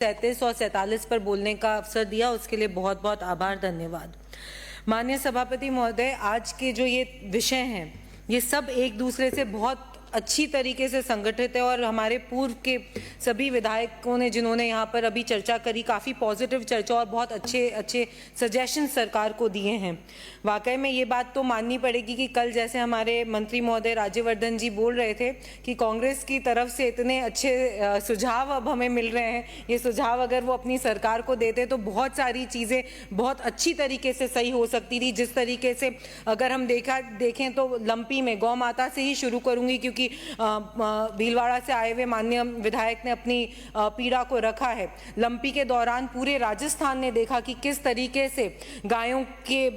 37 और 47 पर बोलने का अवसर दिया, उसके लिए बहुत बहुत आभार, धन्यवाद। माननीय सभापति महोदय, आज के जो ये विषय हैं ये सब एक दूसरे से बहुत अच्छी तरीके से संगठित है और हमारे पूर्व के सभी विधायकों ने जिन्होंने यहाँ पर अभी चर्चा करी, काफ़ी पॉजिटिव चर्चा और बहुत अच्छे सजेशन सरकार को दिए हैं। वाकई में ये बात तो माननी पड़ेगी कि कल जैसे हमारे मंत्री महोदय राज्यवर्धन जी बोल रहे थे कि कांग्रेस की तरफ से इतने अच्छे सुझाव अब हमें मिल रहे हैं, ये सुझाव अगर वो अपनी सरकार को देते तो बहुत सारी चीज़ें बहुत अच्छी तरीके से सही हो सकती थी। जिस तरीके से अगर हम देखें तो लंपी में गौ माता से ही शुरू करूँगी, क्योंकि भीलवाड़ा से आए हुए माननीय विधायक ने अपनी पीड़ा को रखा है। लंपी के दौरान पूरे राजस्थान ने देखा कि किस तरीके से गायों के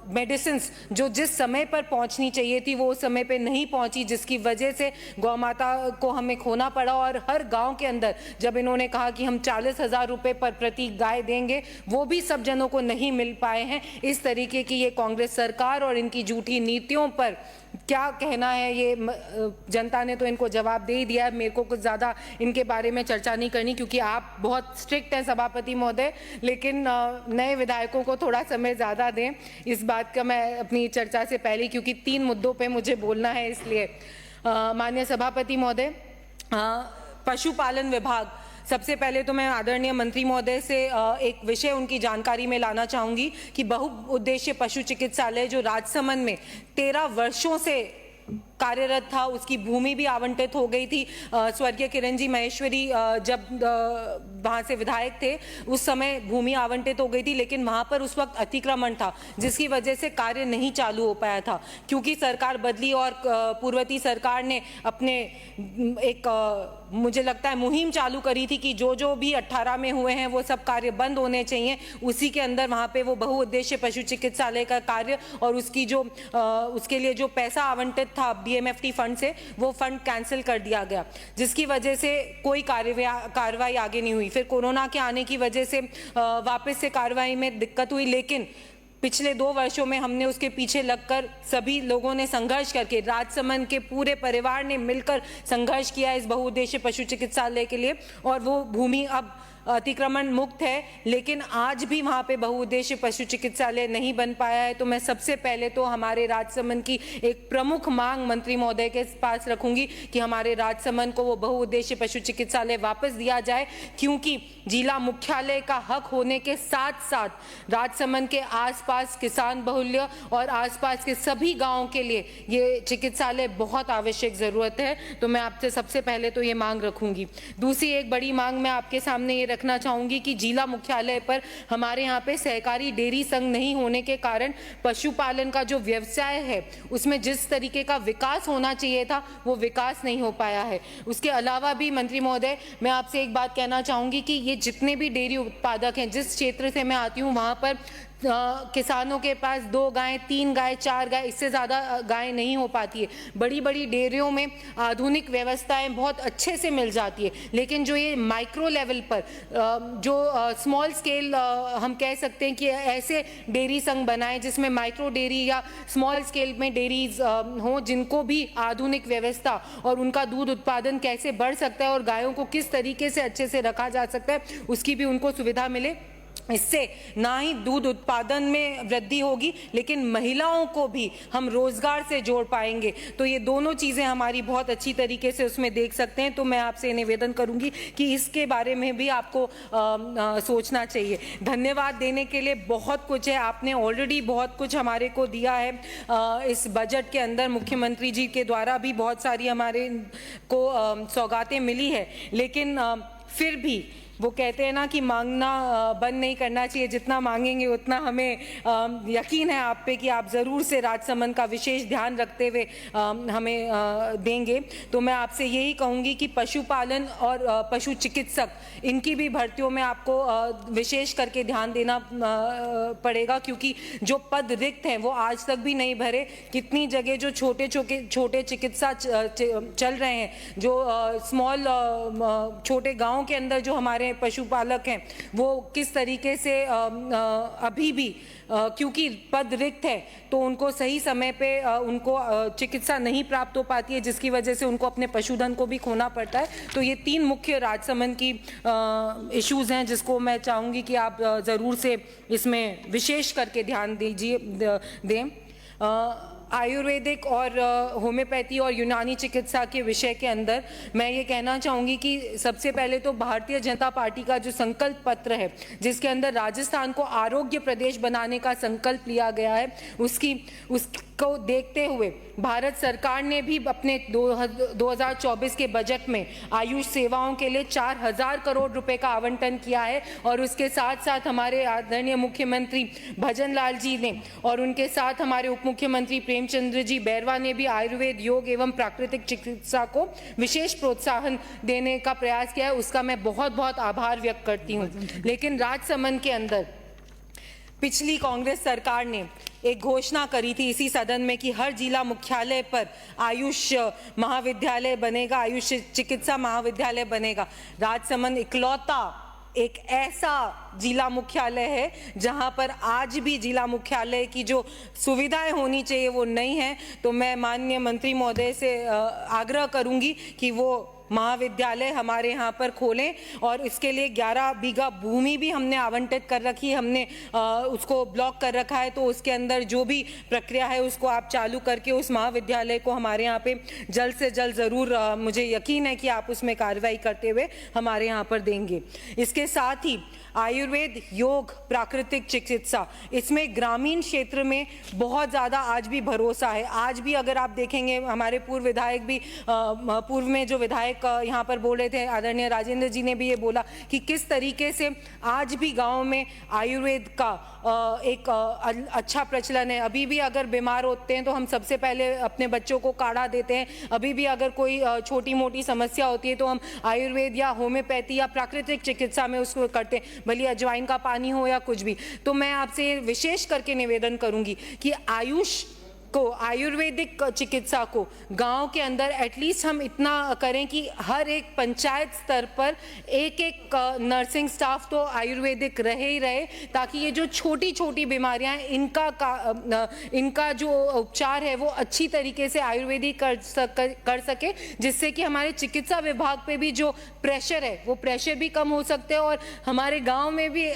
मेडिसिन जो जिस समय पर पहुंचनी चाहिए थी वो उस समय पे नहीं पहुंची, जिसकी वजह से गौ माता को हमें खोना पड़ा। और हर गांव के अंदर जब इन्होंने कहा कि हम 40,000 रुपये पर प्रति गाय देंगे, वो भी सब जनों को नहीं मिल पाए हैं। इस तरीके की ये कांग्रेस सरकार और इनकी झूठी नीतियों पर क्या कहना है, ये जनता ने तो इनको जवाब दे ही दिया है। मेरे को कुछ ज़्यादा इनके बारे में चर्चा नहीं करनी, क्योंकि आप बहुत स्ट्रिक्ट हैं सभापति महोदय, लेकिन नए विधायकों को थोड़ा समय ज़्यादा दें। इस बात का मैं अपनी चर्चा से पहले, क्योंकि 3 मुद्दों पे मुझे बोलना है, इसलिए माननीय सभापति महोदय, पशुपालन विभाग, सबसे पहले तो मैं आदरणीय मंत्री महोदय से एक विषय उनकी जानकारी में लाना चाहूँगी कि बहुउद्देश्य पशु चिकित्सालय जो राजसमंद में 13 वर्षों से कार्यरत था, उसकी भूमि भी आवंटित हो गई थी। स्वर्गीय किरण जी महेश्वरी जब वहाँ से विधायक थे उस समय भूमि आवंटित हो गई थी, लेकिन वहाँ पर उस वक्त अतिक्रमण था, जिसकी वजह से कार्य नहीं चालू हो पाया था। क्योंकि सरकार बदली और पूर्ववर्ती सरकार ने अपने एक मुझे लगता है मुहिम चालू करी थी कि जो भी 18 में हुए हैं वो सब कार्य बंद होने चाहिए। उसी के अंदर वहाँ पे वो बहुउद्देश्य पशु चिकित्सालय का कार्य और उसकी जो उसके लिए जो पैसा आवंटित था BMFT फंड से, वो फंड कैंसिल कर दिया गया, जिसकी वजह से कोई कार्रवाई आगे नहीं हुई। फिर कोरोना के आने की वजह से वापस से कार्रवाई में दिक्कत हुई, लेकिन पिछले 2 वर्षों में हमने उसके पीछे लगकर सभी लोगों ने संघर्ष करके, राजसमंद के पूरे परिवार ने मिलकर संघर्ष किया इस बहुउद्देश्य पशु चिकित्सालय के लिए, और वो भूमि अब अतिक्रमण मुक्त है। लेकिन आज भी वहाँ पे बहुउद्देश्य पशु चिकित्सालय नहीं बन पाया है। तो मैं सबसे पहले तो हमारे राजसमंद की एक प्रमुख मांग मंत्री महोदय के पास रखूंगी कि हमारे राजसमंद को वो बहुउद्देश्य पशु चिकित्सालय वापस दिया जाए, क्योंकि जिला मुख्यालय का हक होने के साथ साथ राजसमंद के आसपास किसान बहुल्य और आसपास के सभी गाँव के लिए ये चिकित्सालय बहुत आवश्यक ज़रूरत है। तो मैं आपसे सबसे पहले तो ये मांग रखूंगी। दूसरी एक बड़ी मांग मैं आपके सामने ये रखना चाहूंगी कि जिला मुख्यालय पर हमारे यहाँ पे सहकारी डेयरी संघ नहीं होने के कारण पशुपालन का जो व्यवसाय है उसमें जिस तरीके का विकास होना चाहिए था वो विकास नहीं हो पाया है। उसके अलावा भी मंत्री महोदय, मैं आपसे एक बात कहना चाहूंगी कि ये जितने भी डेयरी उत्पादक हैं, जिस क्षेत्र से मैं आती हूँ वहाँ पर किसानों के पास 2 गायें, 3 गाय, 4 गाय, इससे ज़्यादा गायें नहीं हो पाती है। बड़ी बड़ी डेयरियों में आधुनिक व्यवस्थाएं बहुत अच्छे से मिल जाती है, लेकिन जो ये माइक्रो लेवल पर जो स्मॉल स्केल हम कह सकते हैं कि ऐसे डेयरी संघ बनाएं जिसमें माइक्रो डेयरी या स्मॉल स्केल में डेयरीज हों, जिनको भी आधुनिक व्यवस्था और उनका दूध उत्पादन कैसे बढ़ सकता है और गायों को किस तरीके से अच्छे से रखा जा सकता है उसकी भी उनको सुविधा मिले। इससे ना ही दूध उत्पादन में वृद्धि होगी, लेकिन महिलाओं को भी हम रोजगार से जोड़ पाएंगे। तो ये दोनों चीज़ें हमारी बहुत अच्छी तरीके से उसमें देख सकते हैं। तो मैं आपसे निवेदन करूंगी कि इसके बारे में भी आपको सोचना चाहिए। धन्यवाद देने के लिए बहुत कुछ है, आपने ऑलरेडी बहुत कुछ हमारे को दिया है। इस बजट के अंदर मुख्यमंत्री जी के द्वारा भी बहुत सारी हमारे को सौगातें मिली है, लेकिन फिर भी वो कहते हैं ना कि मांगना बंद नहीं करना चाहिए, जितना मांगेंगे उतना हमें यकीन है आप पे कि आप ज़रूर से राजसमंद का विशेष ध्यान रखते हुए हमें देंगे। तो मैं आपसे यही कहूँगी कि पशुपालन और पशु चिकित्सक, इनकी भी भर्तियों में आपको विशेष करके ध्यान देना पड़ेगा, क्योंकि जो पद रिक्त हैं वो आज तक भी नहीं भरे। कितनी जगह जो छोटे चिकित्सा चल रहे हैं, जो स्मॉल छोटे गाँव के अंदर जो हमारे हमारे पशुपालक हैं वो किस तरीके से अभी भी क्योंकि पद रिक्त है तो उनको सही समय पे उनको चिकित्सा नहीं प्राप्त हो पाती है, जिसकी वजह से उनको अपने पशुधन को भी खोना पड़ता है। तो ये 3 मुख्य राजसमंद की इश्यूज हैं जिसको मैं चाहूँगी कि आप ज़रूर से इसमें विशेष करके ध्यान दें। आयुर्वेदिक और होम्योपैथी और यूनानी चिकित्सा के विषय के अंदर मैं ये कहना चाहूँगी कि सबसे पहले तो भारतीय जनता पार्टी का जो संकल्प पत्र है जिसके अंदर राजस्थान को आरोग्य प्रदेश बनाने का संकल्प लिया गया है, उसको देखते हुए भारत सरकार ने भी अपने 2024 के बजट में आयुष सेवाओं के लिए 4000 करोड़ रुपए का आवंटन किया है। और उसके साथ साथ हमारे आदरणीय मुख्यमंत्री भजन लाल जी ने और उनके साथ हमारे उप मुख्यमंत्री प्रेमचंद्र जी बैरवा ने भी आयुर्वेद, योग एवं प्राकृतिक चिकित्सा को विशेष प्रोत्साहन देने का प्रयास किया है। उसका मैं बहुत बहुत आभार व्यक्त करती हूँ। लेकिन राजसमंद के अंदर पिछली कांग्रेस सरकार ने एक घोषणा करी थी इसी सदन में कि हर जिला मुख्यालय पर आयुष महाविद्यालय बनेगा, आयुष चिकित्सा महाविद्यालय बनेगा। राजसमंद इकलौता एक ऐसा जिला मुख्यालय है जहां पर आज भी जिला मुख्यालय की जो सुविधाएं होनी चाहिए वो नहीं है। तो मैं माननीय मंत्री महोदय से आग्रह करूंगी कि वो महाविद्यालय हमारे यहाँ पर खोलें और इसके लिए 11 बीघा भूमि भी हमने आवंटित कर रखी है, हमने उसको ब्लॉक कर रखा है। तो उसके अंदर जो भी प्रक्रिया है उसको आप चालू करके उस महाविद्यालय को हमारे यहाँ पे जल्द से जल्द ज़रूर मुझे यकीन है कि आप उसमें कार्रवाई करते हुए हमारे यहाँ पर देंगे। इसके साथ ही आयुर्वेद, योग, प्राकृतिक चिकित्सा, इसमें ग्रामीण क्षेत्र में बहुत ज़्यादा आज भी भरोसा है। आज भी अगर आप देखेंगे हमारे पूर्व विधायक भी पूर्व में जो विधायक यहाँ पर बोल रहे थे, आदरणीय राजेंद्र जी ने भी ये बोला कि किस तरीके से आज भी गाँव में आयुर्वेद का एक अच्छा प्रचलन है। अभी भी अगर बीमार होते हैं तो हम सबसे पहले अपने बच्चों को काढ़ा देते हैं। अभी भी अगर कोई छोटी मोटी समस्या होती है तो हम आयुर्वेद या होम्योपैथी या प्राकृतिक चिकित्सा में उसको करते हैं, भले अजवाइन का पानी हो या कुछ भी। तो मैं आपसे विशेष करके निवेदन करूंगी कि आयुर्वेदिक चिकित्सा को गांव के अंदर एटलीस्ट हम इतना करें कि हर एक पंचायत स्तर पर एक नर्सिंग स्टाफ तो आयुर्वेदिक रहे ही रहे, ताकि ये जो छोटी छोटी बीमारियां हैं इनका जो उपचार है वो अच्छी तरीके से आयुर्वेदिक कर सके, जिससे कि हमारे चिकित्सा विभाग पे भी जो प्रेशर है वो प्रेशर भी कम हो सकते हैं। और हमारे गाँव में भी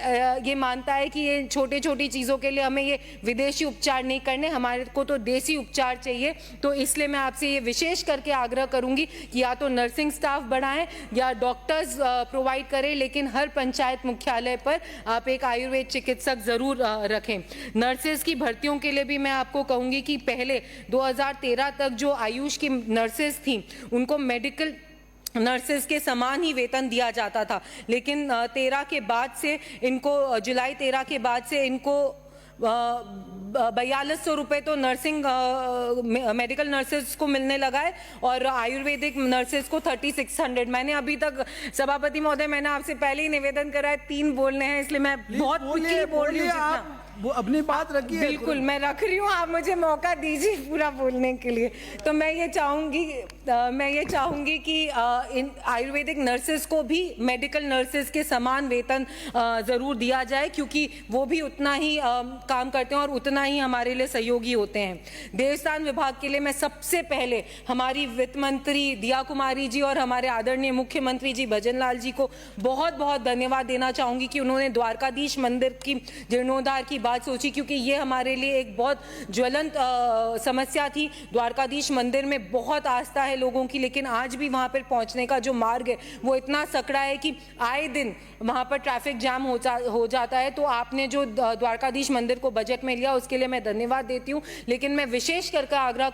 ये मानता है कि ये छोटी छोटी चीज़ों के लिए हमें ये विदेशी उपचार नहीं करने, हमारे को तो देसी उपचार चाहिए। तो इसलिए मैं आपसे ये विशेष करके आग्रह करूंगी कि या तो नर्सिंग स्टाफ बढ़ाएं या डॉक्टर्स प्रोवाइड करें, लेकिन हर पंचायत मुख्यालय पर आप एक आयुर्वेद चिकित्सक जरूर रखें। नर्सेज की भर्तियों के लिए भी मैं आपको कहूंगी कि पहले 2013 तक जो आयुष की नर्सेज थी उनको मेडिकल नर्सेज के समान ही वेतन दिया जाता था, लेकिन 13 के बाद से इनको जुलाई 13 के बाद से इनको 4200 रुपये तो नर्सिंग मेडिकल नर्सेज को मिलने लगा है और आयुर्वेदिक नर्सेज को 3600। मैंने अभी तक सभापति महोदय मैंने आपसे पहले ही निवेदन करा है, 3 बोलने हैं, इसलिए मैं बहुत क्विकली बोल रही हूँ। वो अपनी बात रखिए। बिल्कुल मैं रख रही हूँ, आप मुझे मौका दीजिए पूरा बोलने के लिए। तो मैं ये चाहूँगी कि इन आयुर्वेदिक नर्सेज को भी मेडिकल नर्सेज के समान वेतन ज़रूर दिया जाए, क्योंकि वो भी उतना ही काम करते हैं और उतना ही हमारे लिए सहयोगी होते हैं। देवस्थान विभाग के लिए मैं सबसे पहले हमारी वित्त मंत्री दिया कुमारी जी और हमारे आदरणीय मुख्यमंत्री जी भजन लाल जी को बहुत बहुत धन्यवाद देना चाहूँगी कि उन्होंने द्वारकाधीश मंदिर की जीर्णोद्धार की बात सोची, क्योंकि ये हमारे लिए एक बहुत ज्वलंत समस्या थी। द्वारकाधीश मंदिर में बहुत आस्था है लोगों की, लेकिन आज भी वहाँ पर पहुँचने का जो मार्ग है वो इतना सकड़ा है कि आए दिन वहाँ पर ट्रैफिक जाम हो जाता है। तो आपने जो द्वारकाधीश मंदिर को बजट में लिया उसके लिए मैं धन्यवाद देती हूँ, लेकिन मैं विशेष करके आग्रह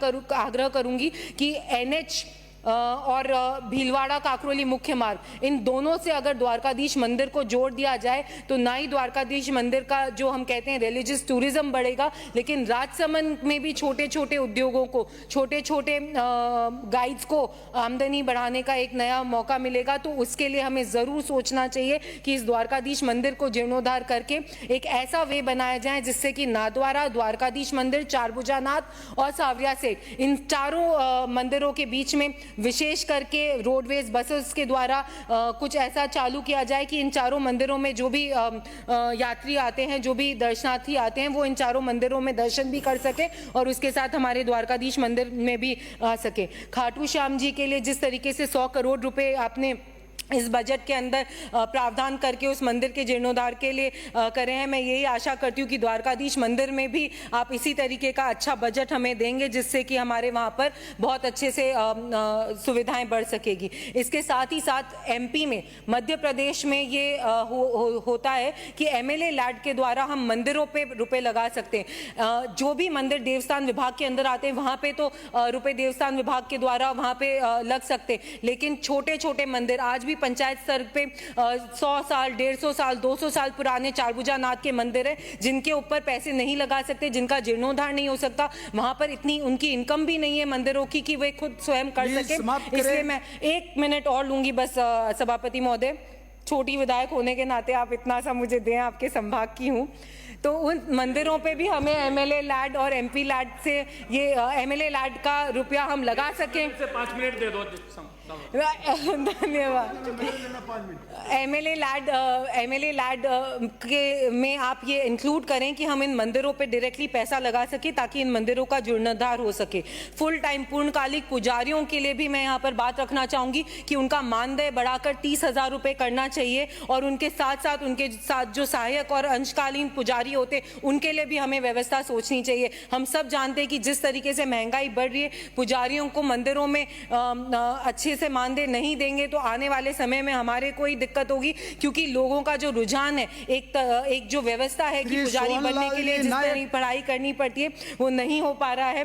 करूँगी कि NH और भीलवाड़ा काकरोली मुख्य मार्ग, इन दोनों से अगर द्वारकाधीश मंदिर को जोड़ दिया जाए तो ना ही द्वारकाधीश मंदिर का जो हम कहते हैं रिलीजियस टूरिज्म बढ़ेगा, लेकिन राजसमंद में भी छोटे छोटे उद्योगों को, छोटे छोटे गाइड्स को आमदनी बढ़ाने का एक नया मौका मिलेगा। तो उसके लिए हमें ज़रूर सोचना चाहिए कि इस द्वारकाधीश मंदिर को जीर्णोद्धार करके एक ऐसा वे बनाया जाए जिससे कि नाथद्वारा, द्वारकाधीश मंदिर, चारभुजानाथ और सावरिया सेठ, इन चारों मंदिरों के बीच में विशेष करके रोडवेज बसेस के द्वारा कुछ ऐसा चालू किया जाए कि इन चारों मंदिरों में जो भी यात्री आते हैं, जो भी दर्शनार्थी आते हैं, वो इन चारों मंदिरों में दर्शन भी कर सके और उसके साथ हमारे द्वारकाधीश मंदिर में भी आ सके। खाटू श्याम जी के लिए जिस तरीके से 100 करोड़ रुपए आपने इस बजट के अंदर प्रावधान करके उस मंदिर के जीर्णोद्धार के लिए करे हैं, मैं यही आशा करती हूँ कि द्वारकाधीश मंदिर में भी आप इसी तरीके का अच्छा बजट हमें देंगे, जिससे कि हमारे वहाँ पर बहुत अच्छे से सुविधाएं बढ़ सकेगी। इसके साथ ही साथ एमपी में, मध्य प्रदेश में ये होता है कि एमएलए लैड के द्वारा हम मंदिरों पे रुपए लगा सकते हैं। जो भी मंदिर देवस्थान विभाग के अंदर आते हैं वहाँ पे तो रुपए देवस्थान विभाग के द्वारा वहाँ पे लग सकते, लेकिन छोटे छोटे मंदिर आज भी पंचायत स्तर पे 100 साल, 150 साल, 200 साल पुराने चारभुजा नाथ के मंदिर है, जिनके ऊपर पैसे नहीं लगा सकते, जिनका जीर्णोद्धार नहीं हो सकता, वहां पर इतनी उनकी इनकम भी नहीं है मंदिरों की कि वे खुद स्वयं कर सके। इसलिए मैं 1 मिनट और लूंगी बस सभापति महोदय, छोटी विधायक होने के नाते आप इतना सा मुझे दें, आपके संभाग की हूँ, तो उन मंदिरों पे भी हमें एमएलए लैड और एमपी लैड से ये एमएलए लैड का रुपया हम लगा सकें। 5 मिनट दे दो। धन्यवाद। एमएलए लैड के में आप ये इंक्लूड करें कि हम इन मंदिरों पे डायरेक्टली पैसा लगा सके ताकि इन मंदिरों का जीर्णोद्धार हो सके। फुल टाइम पूर्णकालिक पुजारियों के लिए भी मैं यहाँ पर बात रखना चाहूंगी कि उनका मानदेय बढ़ाकर 30,000 रुपए करना चाहिए और उनके साथ जो सहायक और अंशकालीन पुजारी होते उनके लिए भी हमें व्यवस्था सोचनी चाहिए। हम सब जानते हैं कि जिस तरीके से महंगाई बढ़ रही है, पुजारियों को मंदिरों में अच्छे से मानदेय नहीं देंगे तो आने वाले समय में हमारे कोई दिक्कत होगी, क्योंकि लोगों का जो रुझान है, एक जो व्यवस्था है कि पुजारी बनने के लिए जिस तरह पढ़ाई करनी पड़ती है वो नहीं हो पा रहा है।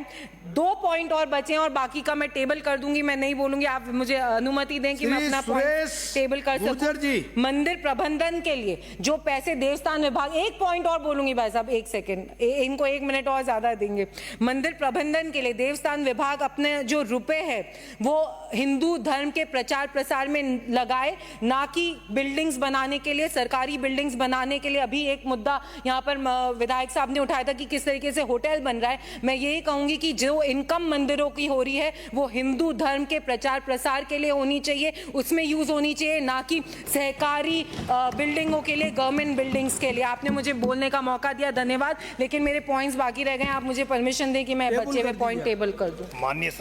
2 पॉइंट और बचे हैं और बाकी का मैं टेबल कर दूंगी, मैं नहीं बोलूंगी, आप मुझे अनुमति दें कि मैं अपना पॉइंट टेबल कर सकूं। मंदिर प्रबंधन के लिए जो पैसे देवस्थान विभाग, 1 पॉइंट और बोलूंगी भाई साहब, 1 सेकेंड, इनको 1 मिनट और ज्यादा देंगे। मंदिर प्रबंधन के लिए देवस्थान विभाग अपने जो रुपए है वो हिंदू धर्म के प्रचार प्रसार में लगाए, ना कि बिल्डिंग्स बनाने के लिए, सरकारी बिल्डिंग्स बनाने के लिए। अभी एक मुद्दा यहाँ पर विधायक साहब ने उठाया था कि किस तरीके से होटल बन रहा है। मैं यही कहूंगी कि जो इनकम मंदिरों की हो रही है वो हिंदू धर्म के प्रचार प्रसार के लिए होनी चाहिए, उसमें यूज होनी चाहिए, ना कि सहकारी बिल्डिंगों के लिए, गवर्नमेंट बिल्डिंग्स के लिए। आपने मुझे बोलने का मौका दिया, धन्यवाद, लेकिन मेरे पॉइंट्स बाकी रह गए। आप मुझे परमिशन दें कि मैं बच्चे में पॉइंट टेबल कर दूं। माननीय